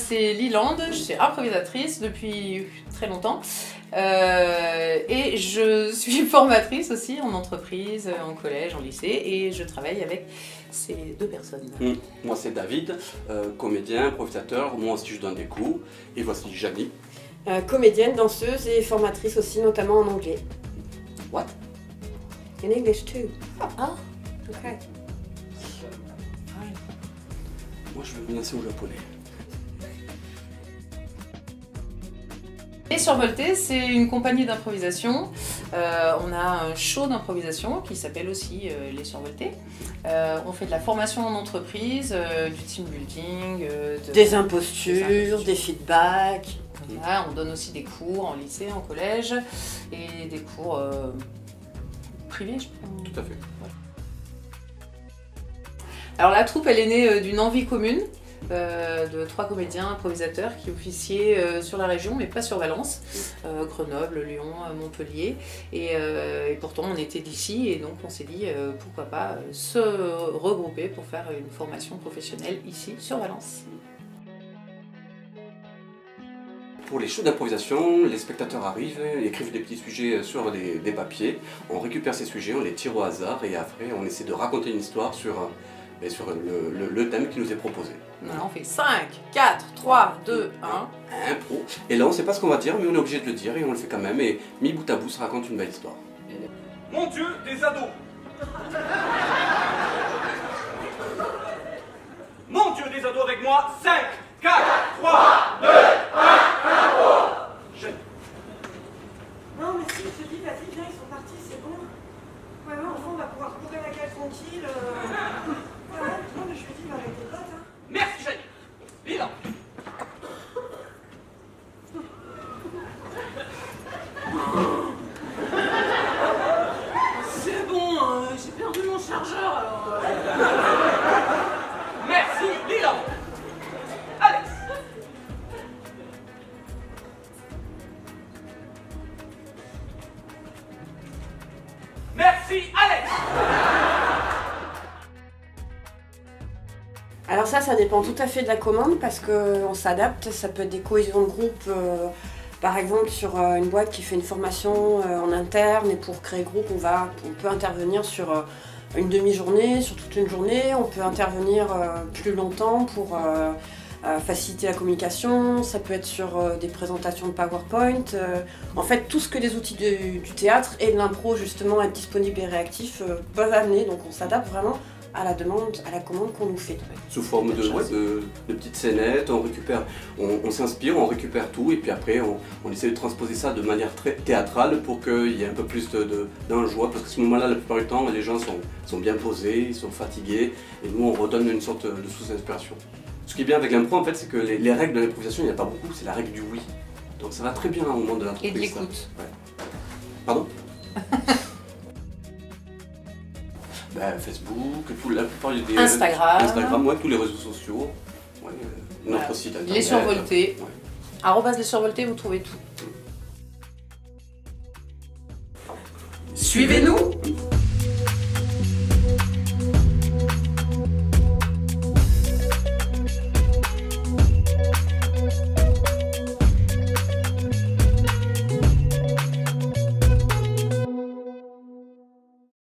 c'est Liland, je suis improvisatrice depuis très longtemps et je suis formatrice aussi en entreprise, en collège, en lycée et je travaille avec ces deux personnes. Moi c'est David, comédien, improvisateur, moi aussi je donne des cours et voici Janie. Comédienne, danseuse et formatrice aussi, notamment en anglais. What? In English too. Ah, ok. Moi je veux me lancer au japonais. Les Survoltés, c'est une compagnie d'improvisation. On a un show d'improvisation qui s'appelle aussi Les Survoltés. On fait de la formation en entreprise, du team building, Des impostures, des feedbacks. Voilà, on donne aussi des cours en lycée, en collège et des cours privés, je pense. Tout à fait. Voilà. Alors la troupe, elle est née d'une envie commune. De 3 comédiens improvisateurs qui officiaient sur la région mais pas sur Valence, Grenoble, Lyon, Montpellier et pourtant on était d'ici et donc on s'est dit pourquoi pas se regrouper pour faire une formation professionnelle ici sur Valence. Pour les shows d'improvisation, les spectateurs arrivent, écrivent des petits sujets sur des papiers, on récupère ces sujets, on les tire au hasard et après on essaie de raconter une histoire sur le thème qui nous est proposé. Voilà, on fait 5, 4, 3, 2, 1. Impro. Et là on ne sait pas ce qu'on va dire mais on est obligé de le dire et on le fait quand même et mis bout à bout ça raconte une belle histoire. Mon Dieu, des ados! Mon Dieu, des ados avec moi! 5, 4, 3, 2, 1, impro! Non mais si, je te dis, vas-y, viens, ils sont partis, c'est bon. Ouais, enfin, on va pouvoir couper la gueule tranquille. Ouais, non mais je lui dis, va avec tes potes, hein. Merci, Janie! Lila! C'est bon, j'ai perdu mon chargeur alors. Merci, Lila! Alex! Merci, Alex! Alors ça dépend tout à fait de la commande parce qu'on s'adapte, ça peut être des cohésions de groupe, par exemple sur une boîte qui fait une formation en interne et pour créer groupe on peut intervenir sur une demi-journée, sur toute une journée, on peut intervenir plus longtemps pour faciliter la communication, ça peut être sur des présentations de PowerPoint, en fait tout ce que les outils du théâtre et de l'impro justement être disponibles et réactifs peuvent amener, donc on s'adapte vraiment à la demande, à la commande qu'on nous fait. Sous forme de petites scénettes, on s'inspire, on récupère tout et puis après on essaie de transposer ça de manière très théâtrale pour qu'il y ait un peu plus d'enjoi parce que à ce moment-là, la plupart du temps, les gens sont bien posés, ils sont fatigués et nous on redonne une sorte de sous-inspiration. Ce qui est bien avec l'impro en fait, c'est que les règles de l'improvisation, il n'y en a pas beaucoup, c'est la règle du oui. Donc ça va très bien au moment de l'entreprise. Et de l'écoute. Ouais. Pardon? Facebook, la plupart des Instagram, ouais, tous les réseaux sociaux, ouais, notre site internet. Les Survoltés. Ouais. @ Les Survoltés, vous trouvez tout. Suivez-nous!